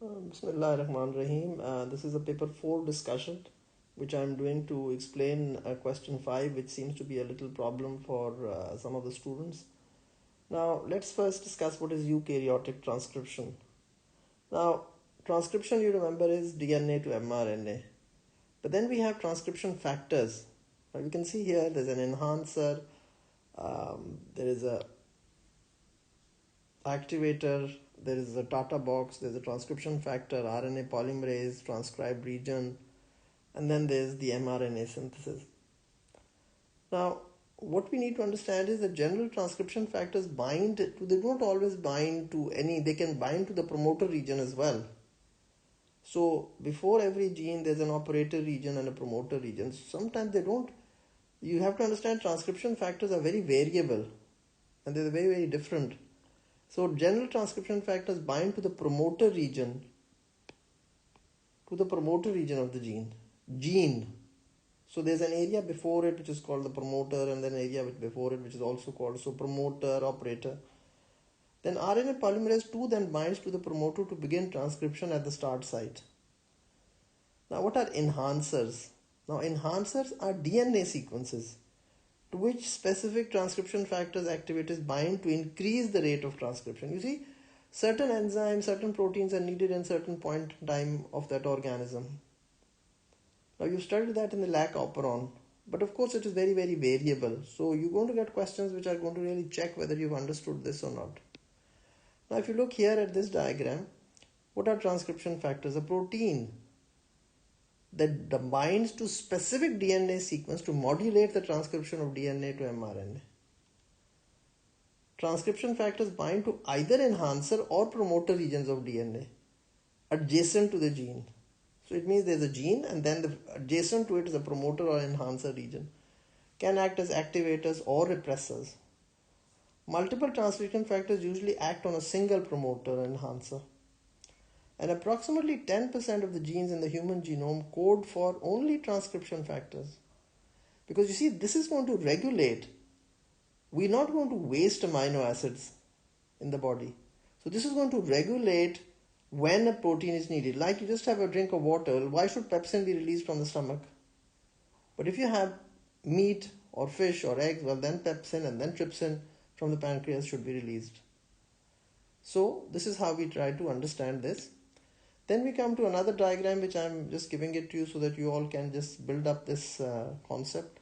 Bismillah ar-Rahman Rahim. This is a paper 4 discussion which I am doing to explain question 5, which seems to be a little problem for some of the students. Now let's first discuss what is eukaryotic transcription. Now transcription, you remember, is DNA to mRNA, but then we have transcription factors. Now you can see here there's an enhancer, there is a activator, there is a Tata box, there's a transcription factor, RNA polymerase, transcribed region, and then there's the mRNA synthesis. Now, what we need to understand is that general transcription factors they don't always bind to any, they can bind to the promoter region as well. So, before every gene, there's an operator region and a promoter region. Sometimes they don't. You have to understand transcription factors are very variable and they're very, very different. So general transcription factors bind to the promoter region of the gene. So there's an area before it which is called the promoter, and then an area before it which is also called promoter, operator. Then RNA polymerase 2 then binds to the promoter to begin transcription at the start site. Now what are enhancers? Now enhancers are DNA sequences to which specific transcription factors activators bind to increase the rate of transcription. You see, certain enzymes, certain proteins are needed in certain point in time of that organism. Now you studied that in the lac operon, but of course it is very, very variable. So you're going to get questions which are going to really check whether you've understood this or not. Now if you look here at this diagram, what are transcription factors? A protein that binds to specific DNA sequence to modulate the transcription of DNA to mRNA. Transcription factors bind to either enhancer or promoter regions of DNA adjacent to the gene. So it means there's a gene and then adjacent to it is a promoter or enhancer region. Can act as activators or repressors. Multiple transcription factors usually act on a single promoter or enhancer. And approximately 10% of the genes in the human genome code for only transcription factors. Because you see, this is going to regulate. We're not going to waste amino acids in the body. So this is going to regulate when a protein is needed. Like you just have a drink of water, why should pepsin be released from the stomach? But if you have meat or fish or eggs, well then pepsin and then trypsin from the pancreas should be released. So this is how we try to understand this. Then we come to another diagram which I'm just giving it to you so that you all can just build up this concept.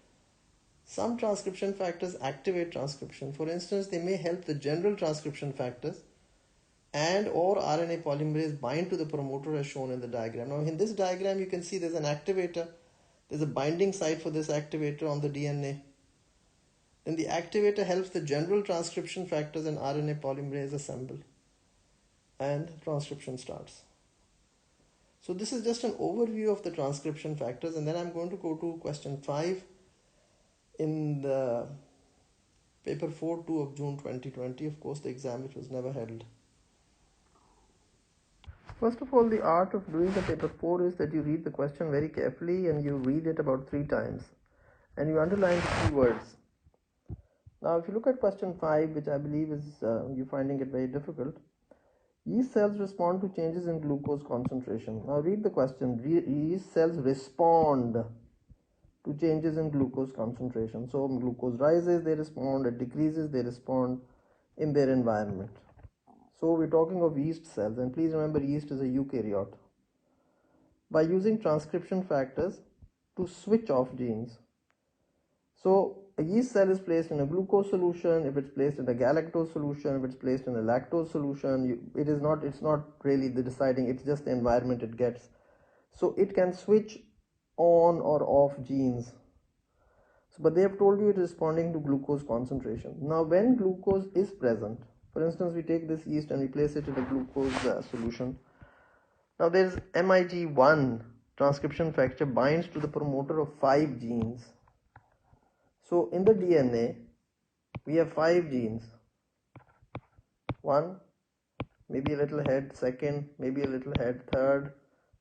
Some transcription factors activate transcription. For instance, they may help the general transcription factors and or RNA polymerase bind to the promoter as shown in the diagram. Now in this diagram you can see there's an activator. There's a binding site for this activator on the DNA. Then the activator helps the general transcription factors and RNA polymerase assemble. And transcription starts. So this is just an overview of the transcription factors, and then I'm going to go to question 5 in the paper 4-2 of June 2020, of course the exam which was never held. First of all, the art of doing the paper 4 is that you read the question very carefully and you read it about 3 times and you underline the keywords. Now if you look at question 5, which I believe is you're finding it very difficult. Yeast cells respond to changes in glucose concentration. Now read the question. Yeast cells respond to changes in glucose concentration. So glucose rises, they respond. It decreases, they respond in their environment. So we're talking of yeast cells. And please remember, yeast is a eukaryote. By using transcription factors to switch off genes. So a yeast cell is placed in a glucose solution. If it's placed in a galactose solution, if it's placed in a lactose solution, it's not really the deciding, it's just the environment it gets. So it can switch on or off genes. So, but they have told you it is responding to glucose concentration. Now when glucose is present, for instance, we take this yeast and we place it in a glucose solution. Now there is MIG1 transcription factor binds to the promoter of 5 genes. So in the DNA, we have 5 genes. 1, maybe a little head, 2nd, maybe a little head, 3rd,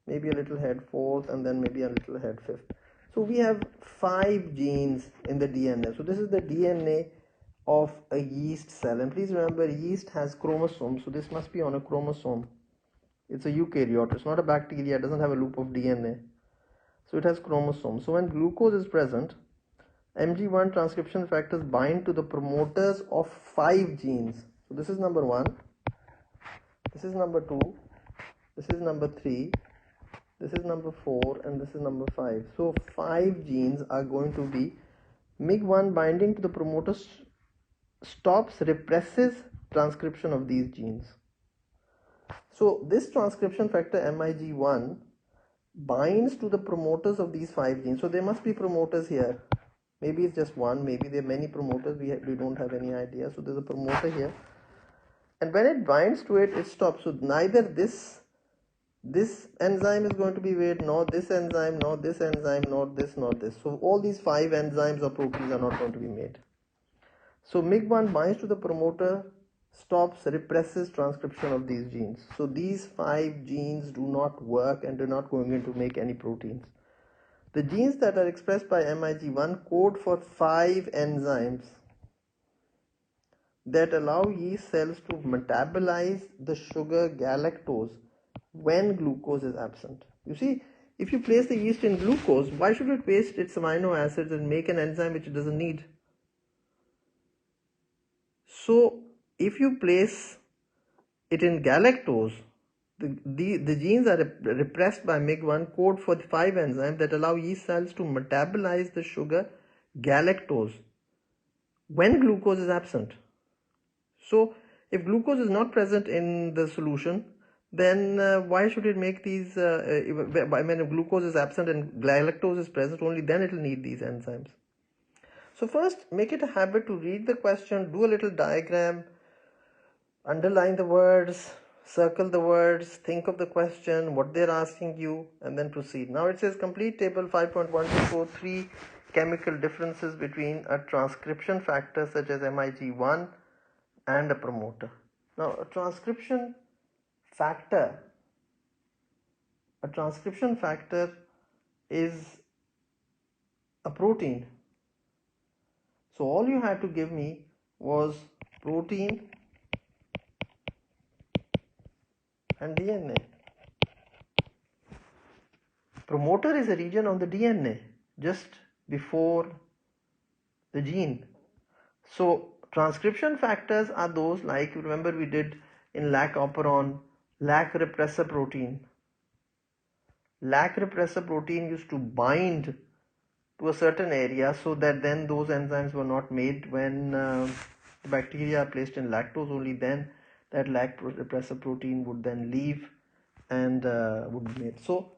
maybe a little head, 4th, and then maybe a little head, 5th. So we have 5 genes in the DNA. So this is the DNA of a yeast cell. And please remember, yeast has chromosomes. So this must be on a chromosome. It's a eukaryote. It's not a bacteria. It doesn't have a loop of DNA. So it has chromosomes. So when glucose is present, MG1 transcription factors bind to the promoters of 5 genes. So this is number 1, this is number 2, this is number 3, this is number 4, and this is number 5. So 5 genes are going to be MIG1 binding to the promoters stops, represses transcription of these genes. So this transcription factor MIG1 binds to the promoters of these 5 genes. So there must be promoters here. Maybe it's just one, maybe there are many promoters, we don't have any idea. So there's a promoter here. And when it binds to it, it stops. So neither this enzyme is going to be made, nor this enzyme, nor this enzyme, nor this, nor this. So all these 5 enzymes or proteins are not going to be made. So MIG1 binds to the promoter, stops, represses transcription of these genes. So these 5 genes do not work and are not going to make any proteins. The genes that are expressed by MIG1 code for 5 enzymes that allow yeast cells to metabolize the sugar galactose when glucose is absent. You see, if you place the yeast in glucose, why should it waste its amino acids and make an enzyme which it doesn't need? So if you place it in galactose, the genes are repressed by MIG1 code for the 5 enzymes that allow yeast cells to metabolize the sugar galactose when glucose is absent. So if glucose is not present in the solution, then why should it make these, if glucose is absent and galactose is present, only then it will need these enzymes. So first, make it a habit to read the question, do a little diagram, underline the words, circle the words, think of the question, what they're asking you, and then proceed. Now it says complete table 5.124, chemical differences between a transcription factor such as MIG1 and a promoter. Now a transcription factor is a protein. So all you had to give me was protein and DNA. Promoter is a region on the DNA just before the gene. So transcription factors are those, like you remember we did in lac operon, lac repressor protein. Lac repressor protein used to bind to a certain area so that then those enzymes were not made when the bacteria are placed in lactose. Only then that lac repressor protein would then leave and would be made. So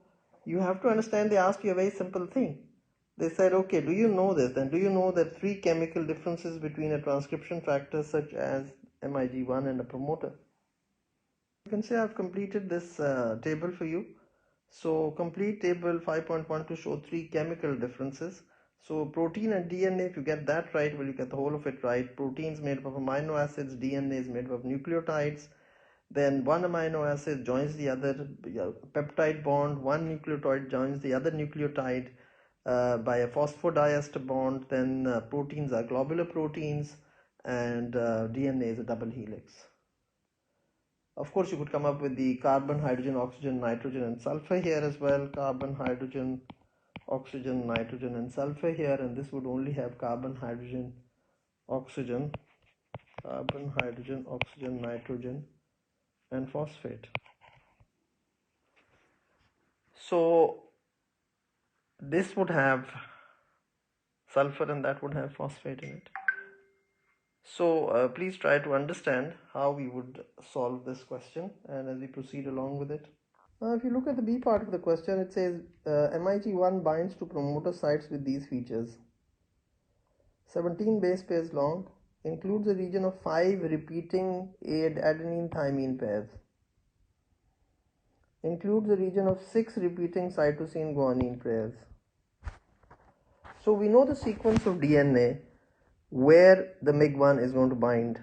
you have to understand, they asked you a very simple thing. They said, okay, do you know this? Then do you know that 3 chemical differences between a transcription factor such as MIG1 and a promoter? You can say I've completed this table for you. So complete table 5.1 to show 3 chemical differences. So protein and DNA, if you get that right, well, you get the whole of it right. Protein is made up of amino acids, DNA is made up of nucleotides. Then one amino acid joins the other peptide bond, one nucleotide joins the other nucleotide by a phosphodiester bond. Then proteins are globular proteins and DNA is a double helix. Of course, you could come up with the carbon, hydrogen, oxygen, nitrogen and sulfur here as well. Carbon, hydrogen, oxygen, nitrogen and sulfur here, and this would only have carbon, hydrogen, oxygen, nitrogen and phosphate. So this would have sulfur and that would have phosphate in it. So please try to understand how we would solve this question and as we proceed along with it. Now if you look at the B part of the question, it says MIG1 binds to promoter sites with these features. 17 base pairs long, includes a region of 5 repeating adenine thymine pairs. Includes a region of 6 repeating cytosine guanine pairs. So we know the sequence of DNA where the MIG1 is going to bind.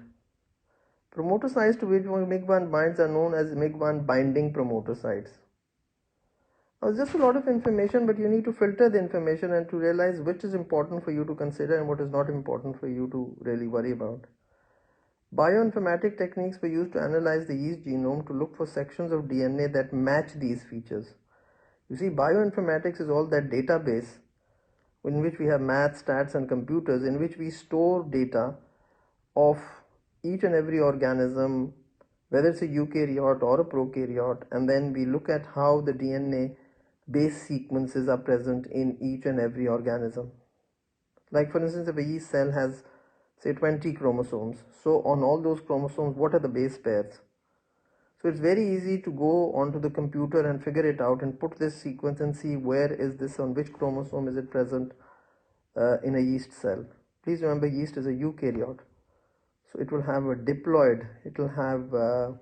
Promoter sites to which MIG1 binds are known as MIG1 binding promoter sites. Now it's just a lot of information, but you need to filter the information and to realize which is important for you to consider and what is not important for you to really worry about. Bioinformatic techniques were used to analyze the yeast genome to look for sections of DNA that match these features. You see, bioinformatics is all that database in which we have math, stats, and computers, in which we store data of each and every organism, whether it's a eukaryote or a prokaryote, and then we look at how the DNA base sequences are present in each and every organism. Like for instance, if a yeast cell has say 20 chromosomes, so on all those chromosomes, what are the base pairs? So it's very easy to go onto the computer and figure it out and put this sequence and see where is this, on which chromosome is it present in a yeast cell. Please remember, yeast is a eukaryote, so it will have a diploid, it will have a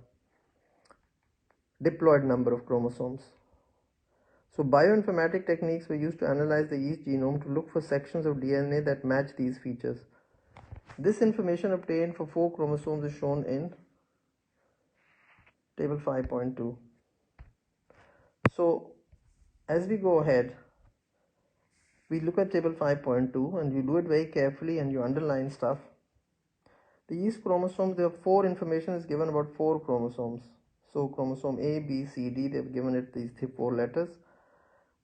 diploid number of chromosomes. So bioinformatic techniques were used to analyze the yeast genome to look for sections of DNA that match these features. This information obtained for 4 chromosomes is shown in table 5.2. So as we go ahead, we look at table 5.2 and you do it very carefully and you underline stuff. The yeast chromosomes, there are 4 information is given about 4 chromosomes. So chromosome A, B, C, D, they've given it these 4 letters.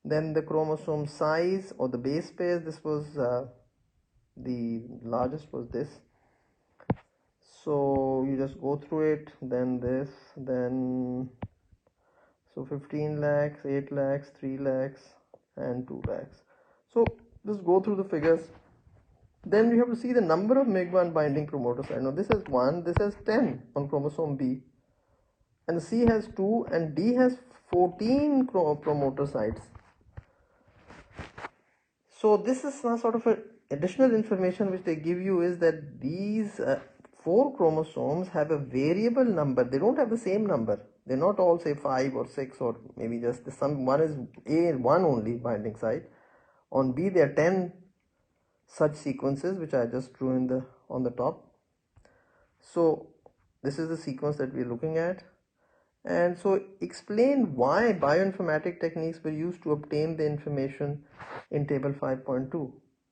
Then the chromosome size or the base pairs, this was the largest was this. So you just go through it, then this, then so 15 lakhs, 8 lakhs, 3 lakhs and 2 lakhs. So just go through the figures. Then we have to see the number of MIG1 binding promoter sites. Now this has 1, this has 10 on chromosome B, and C has 2 and D has 14 promoter sites. So this is some sort of a additional information which they give you, is that these 4 chromosomes have a variable number. They don't have the same number. They're not all say 5 or 6 or maybe just some. One is A1 only binding site. On B there are 10 such sequences which I just drew in the on the top. So this is the sequence that we're looking at. And so explain why bioinformatic techniques were used to obtain the information in table 5.2.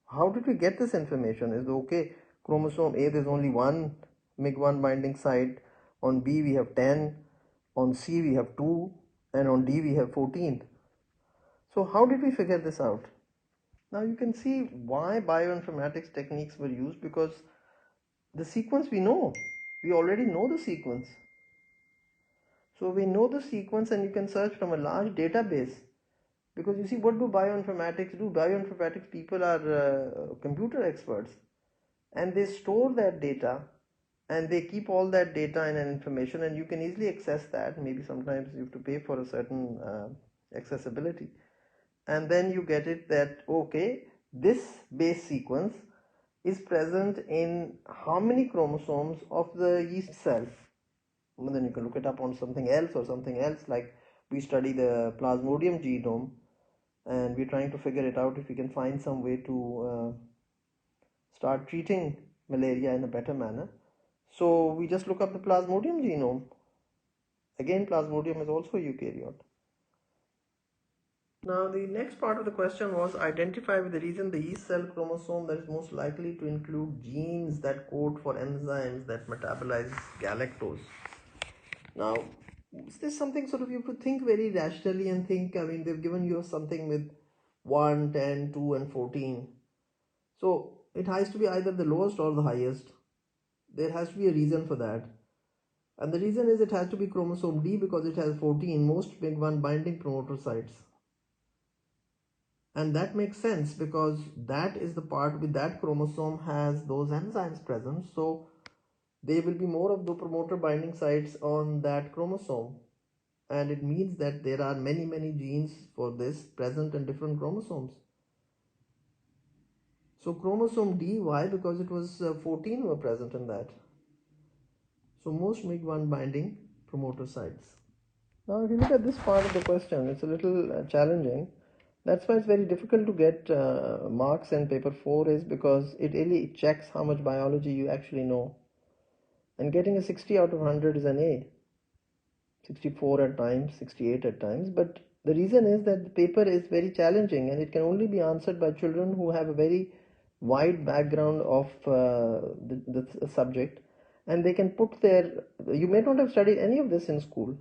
How did we get this information? Is okay, chromosome A there's only one MIG1 binding site, on B we have 10, on C we have 2, and on D we have 14. So how did we figure this out? Now you can see why bioinformatics techniques were used, because the sequence we know. We already know the sequence. So we know the sequence and you can search from a large database. Because you see, what do bioinformatics do? Bioinformatics people are computer experts, and they store that data and they keep all that data and information, and you can easily access that. Maybe sometimes you have to pay for a certain accessibility, and then you get it that okay, this base sequence is present in how many chromosomes of the yeast cell. And then you can look it up on something else or something else, like we study the Plasmodium genome and we're trying to figure it out if we can find some way to start treating malaria in a better manner. So we just look up the Plasmodium genome. Again, Plasmodium is also a eukaryote. Now the next part of the question was identify with the region the yeast cell chromosome that is most likely to include genes that code for enzymes that metabolize galactose. Now, is this something sort of you have to think very rationally and think, I mean, they've given you something with 1, 10, 2 and 14. So it has to be either the lowest or the highest. There has to be a reason for that. And the reason is it has to be chromosome D because it has 14, most MIG1 binding promoter sites. And that makes sense because that is the part with that chromosome has those enzymes present. So there will be more of the promoter binding sites on that chromosome, and it means that there are many genes for this present in different chromosomes. So chromosome D, why? Because it was 14 were present in that. So most MIG1 binding promoter sites. Now if you look at this part of the question, it's a little challenging. That's why it's very difficult to get marks in paper 4, is because it really checks how much biology you actually know. And getting a 60 out of 100 is an A. 64 at times, 68 at times. But the reason is that the paper is very challenging and it can only be answered by children who have a very wide background of the subject. and they can put their, you may not have studied any of this in school,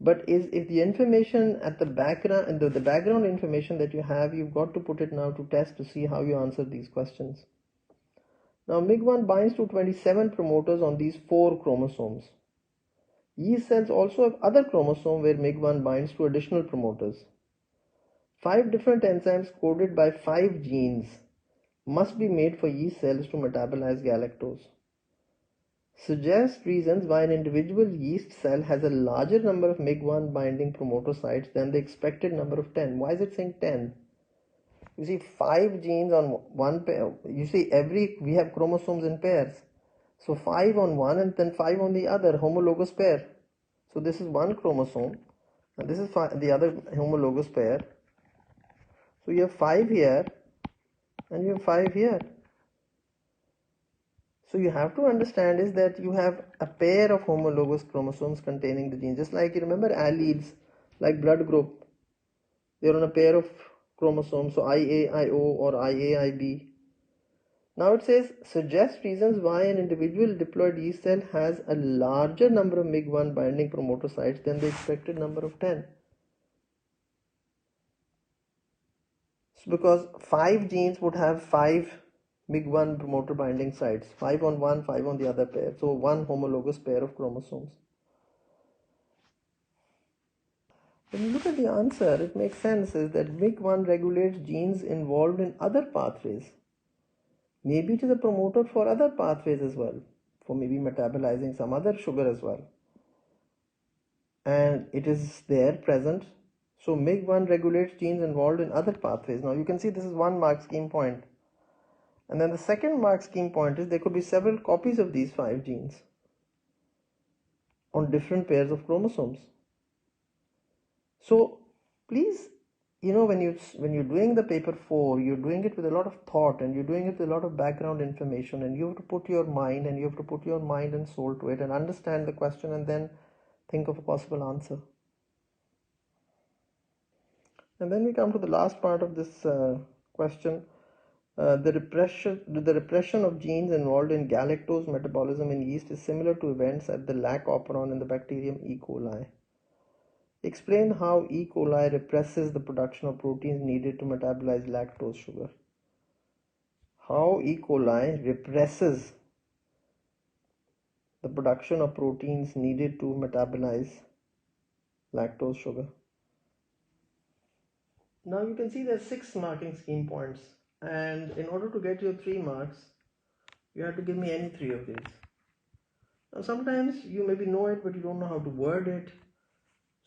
but if the information at the background, and the background information that you have, you've got to put it now to test to see how you answer these questions. Now MIG1 binds to 27 promoters on these 4 chromosomes. Yeast cells also have other chromosomes where MIG1 binds to additional promoters. 5 different enzymes coded by 5 genes must be made for yeast cells to metabolize galactose. Suggest reasons why an individual yeast cell has a larger number of MIG1 binding promoter sites than the expected number of 10. Why is it saying 10? You see 5 genes on one pair. You see we have chromosomes in pairs. So 5 on one and then 5 on the other, homologous pair. So this is one chromosome and this is the other homologous pair. So you have 5 here and you have 5 here. So you have to understand is that you have a pair of homologous chromosomes containing the gene. Just like you remember alleles, like blood group, they're on a pair of chromosomes, so IA, IO or IA, IB. Now it says, suggest reasons why an individual diploid yeast cell has a larger number of MIG1 binding promoter sites than the expected number of 10. So because 5 genes would have 5 MIG1 promoter binding sites, 5 on one, 5 on the other pair, so one homologous pair of chromosomes. When you look at the answer, it makes sense is that MIG1 regulates genes involved in other pathways. Maybe it is a promoter for other pathways as well, for maybe metabolizing some other sugar as well. And it is there present. So MIG1 regulates genes involved in other pathways. Now you can see this is one mark scheme point. And then the second mark scheme point is there could be several copies of these 5 genes on different pairs of chromosomes. So please, when you're doing the paper 4, you're doing it with a lot of thought and you're doing it with a lot of background information, and you have to put your mind and soul to it and understand the question and then think of a possible answer. And then we come to the last part of this question. The repression of genes involved in galactose metabolism in yeast is similar to events at the lac operon in the bacterium E. coli. Explain how E. coli represses the production of proteins needed to metabolize lactose sugar. How E. coli represses the production of proteins needed to metabolize lactose sugar. Now you can see there's 6 marking scheme points, and in order to get your 3 marks, you have to give me any 3 of these. Now sometimes you maybe know it, but you don't know how to word it.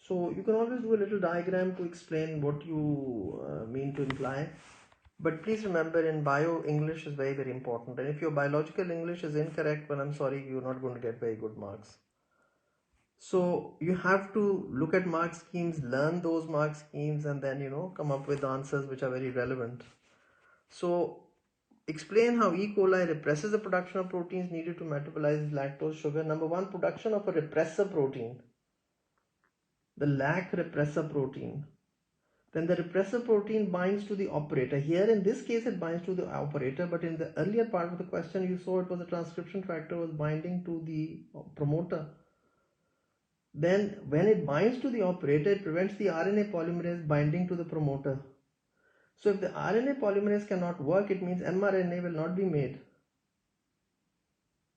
So you can always do a little diagram to explain what you mean to imply. But please remember, in bio, English is very, very important. And if your biological English is incorrect, well, I'm sorry, you're not going to get very good marks. So you have to look at mark schemes, learn those mark schemes, and then, come up with answers which are very relevant. So explain how E. coli represses the production of proteins needed to metabolize lactose sugar. Number 1, production of a repressor protein, the lac repressor protein. Then the repressor protein binds to the operator. Here in this case it binds to the operator, but in the earlier part of the question you saw it was a transcription factor was binding to the promoter. Then when it binds to the operator, it prevents the RNA polymerase binding to the promoter. So if the RNA polymerase cannot work, it means mRNA will not be made.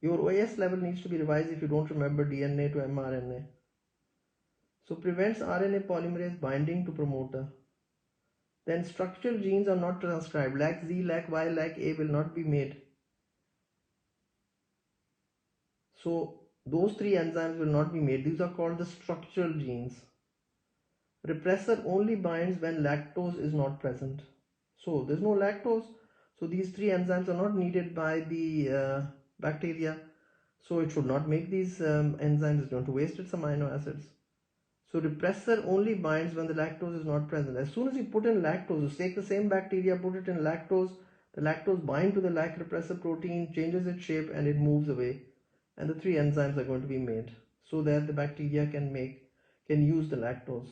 Your OS level needs to be revised if you don't remember DNA to mRNA. So prevents RNA polymerase binding to promoter. Then structural genes are not transcribed. LAC Z, LAC Y, LAC A will not be made. So those 3 enzymes will not be made. These are called the structural genes. Repressor only binds when lactose is not present. So there's no lactose. So these 3 enzymes are not needed by the bacteria. So it should not make these enzymes. It's going to waste its amino acids. So repressor only binds when the lactose is not present. As soon as you put in lactose, you take the same bacteria, put it in lactose, the lactose binds to the lac repressor protein, changes its shape and it moves away. And the 3 enzymes are going to be made so that the bacteria can use the lactose.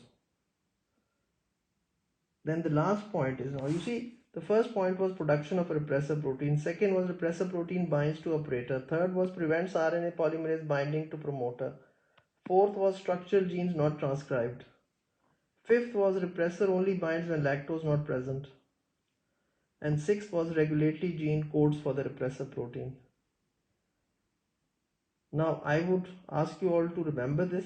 Then the last point is, now you see The first point was production of a repressor protein. Second was repressor protein binds to operator. Third was prevents RNA polymerase binding to promoter. Fourth was structural genes not transcribed. Fifth was repressor only binds when lactose not present. And sixth was regulatory gene codes for the repressor protein. Now I would ask you all to remember this.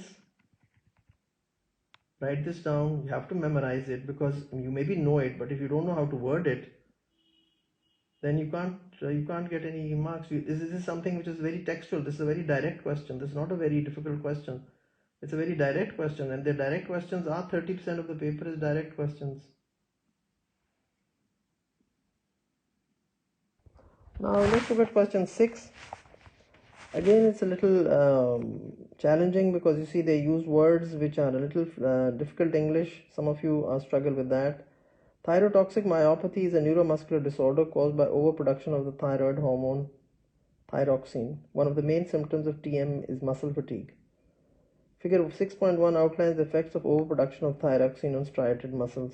Write this down. You have to memorize it because you maybe know it, but if you don't know how to word it, then you can't get any marks. This is something which is very textual. This is a very direct question. This is not a very difficult question. It's a very direct question, and the direct questions are 30% of the paper is direct questions. Now let's look at question 6. Again, it's a little challenging because you see they use words which are a little difficult English. Some of you struggle with that. Thyrotoxic myopathy is a neuromuscular disorder caused by overproduction of the thyroid hormone thyroxine. One of the main symptoms of TM is muscle fatigue. Figure 6.1 outlines the effects of overproduction of thyroxine on striated muscles.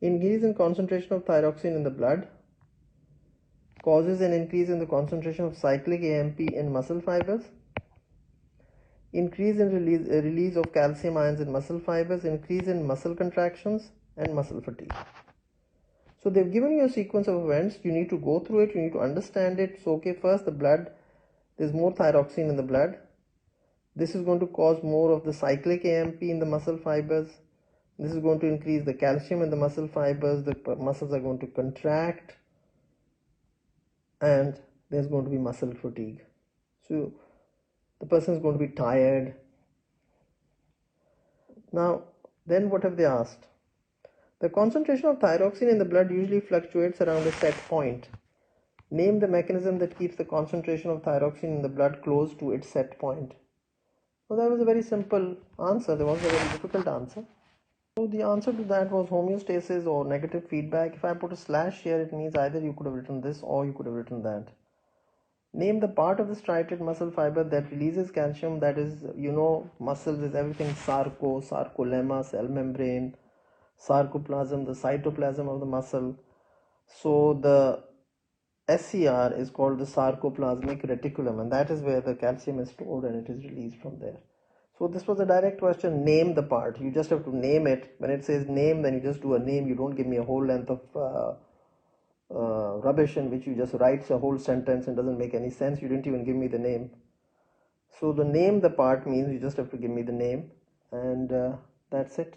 Increase in concentration of thyroxine in the blood causes an increase in the concentration of cyclic AMP in muscle fibers. Increase in release of calcium ions in muscle fibers, increase in muscle contractions and muscle fatigue. So they've given you a sequence of events. You need to go through it. You need to understand it. So okay, first the blood, there's more thyroxine in the blood. This is going to cause more of the cyclic AMP in the muscle fibers. This is going to increase the calcium in the muscle fibers. The muscles are going to contract and there's going to be muscle fatigue. So the person is going to be tired. Now, then what have they asked? The concentration of thyroxine in the blood usually fluctuates around a set point. Name the mechanism that keeps the concentration of thyroxine in the blood close to its set point. Well, that was a very simple answer. There wasn't a very difficult answer. So the answer to that was homeostasis or negative feedback. If I put a slash here, it means either you could have written this or you could have written that. Name the part of the striated muscle fiber that releases calcium. That is, muscles is everything sarcolemma, cell membrane, sarcoplasm, the cytoplasm of the muscle. So the SCR is called the sarcoplasmic reticulum, and that is where the calcium is stored and it is released from there. So this was a direct question. Name the part. You just have to name it. When it says name, then you just do a name. You don't give me a whole length of rubbish in which you just write a whole sentence and doesn't make any sense. You didn't even give me the name. So the name the part means you just have to give me the name, and that's it.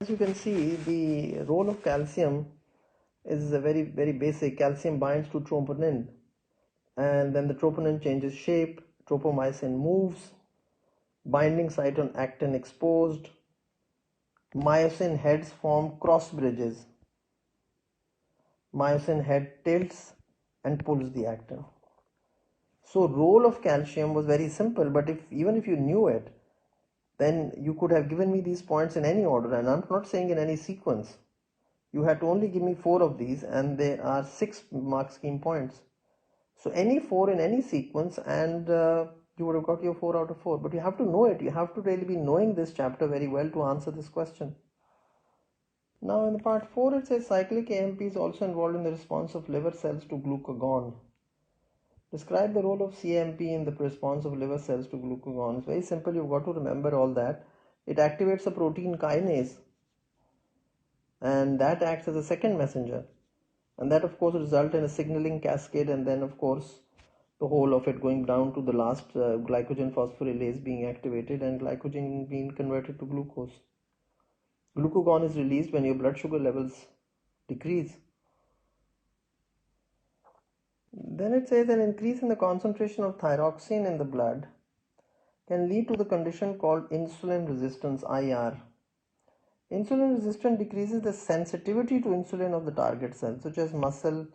As you can see, the role of calcium is a very, very basic. Calcium binds to troponin, and then the troponin changes shape. Tropomyosin moves. Binding site on actin exposed. Myosin heads form cross bridges. Myosin head tilts and pulls the actin. So role of calcium was very simple, but even if you knew it, then you could have given me these points in any order, and I'm not saying in any sequence. You had to only give me 4 of these, and there are 6 mark scheme points. So any 4 in any sequence, and you would have got your 4 out of 4. But you have to know it. You have to really be knowing this chapter very well to answer this question. Now in the part 4, it says cyclic AMP is also involved in the response of liver cells to glucagon. Describe the role of CAMP in the response of liver cells to glucagon. It's very simple. You've got to remember all that. It activates a protein kinase, and that acts as a second messenger. And that of course results in a signaling cascade, and then of course the whole of it going down to the last glycogen phosphorylase being activated and glycogen being converted to glucose. Glucagon is released when your blood sugar levels decrease. Then it says an increase in the concentration of thyroxine in the blood can lead to the condition called insulin resistance, IR. Insulin resistance decreases the sensitivity to insulin of the target cells, such as muscle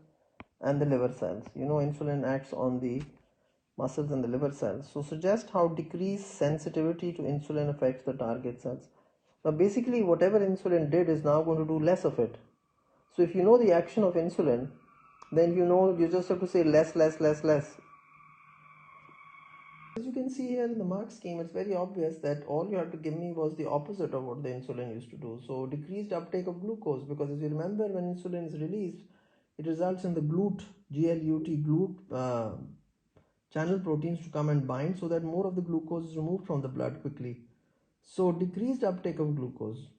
and the liver cells. Insulin acts on the muscles and the liver cells. So suggest how decreased sensitivity to insulin affects the target cells. Now basically whatever insulin did is now going to do less of it. So if you know the action of insulin, then you just have to say less. As you can see here in the mark scheme, it's very obvious that all you have to give me was the opposite of what the insulin used to do. So decreased uptake of glucose, because as you remember, when insulin is released, it results in the GLUT channel proteins to come and bind so that more of the glucose is removed from the blood quickly. So decreased uptake of glucose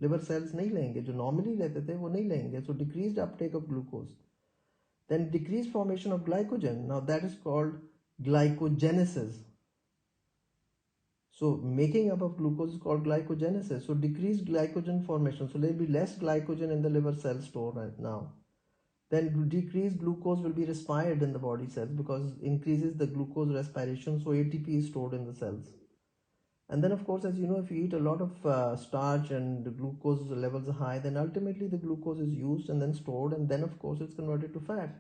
liver cells नहीं लेंगे, जो normally लेते थे वो नहीं लेंगे. So decreased uptake of glucose. Then decreased formation of glycogen. Now that is called glycogenesis. So making up of glucose is called glycogenesis. So decreased glycogen formation. So there will be less glycogen in the liver cell store right now. Then decreased glucose will be respired in the body cells because increases the glucose respiration. So ATP is stored in the cells. And then of course, as you know, if you eat a lot of starch and the glucose levels are high, then ultimately the glucose is used and then stored, and then of course it's converted to fat.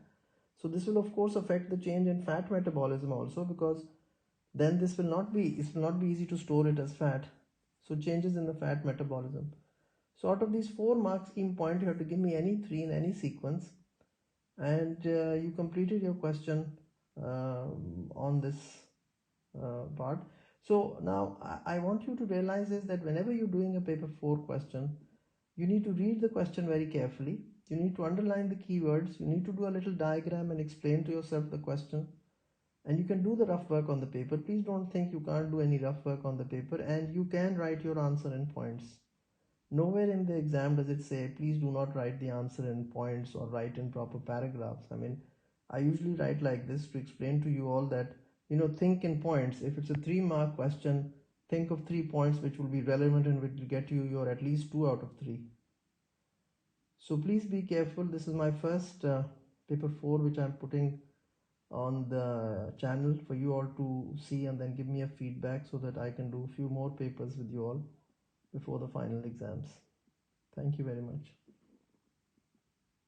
So this will of course affect the change in fat metabolism also, because then it will not be easy to store it as fat. So changes in the fat metabolism. So out of these 4 mark scheme points, you have to give me any 3 in any sequence, and you completed your question on this part. So now I want you to realize is that whenever you're doing a paper 4 question, you need to read the question very carefully. You need to underline the keywords. You need to do a little diagram and explain to yourself the question. And you can do the rough work on the paper. Please don't think you can't do any rough work on the paper, and you can write your answer in points. Nowhere in the exam does it say, please do not write the answer in points or write in proper paragraphs. I mean, I usually write like this to explain to you all that, think in points. If it's a 3 mark question, think of 3 points which will be relevant and which will get you your at least 2 out of 3. So please be careful. This is my first paper 4 which I'm putting on the channel for you all to see and then give me a feedback so that I can do a few more papers with you all before the final exams. Thank you very much.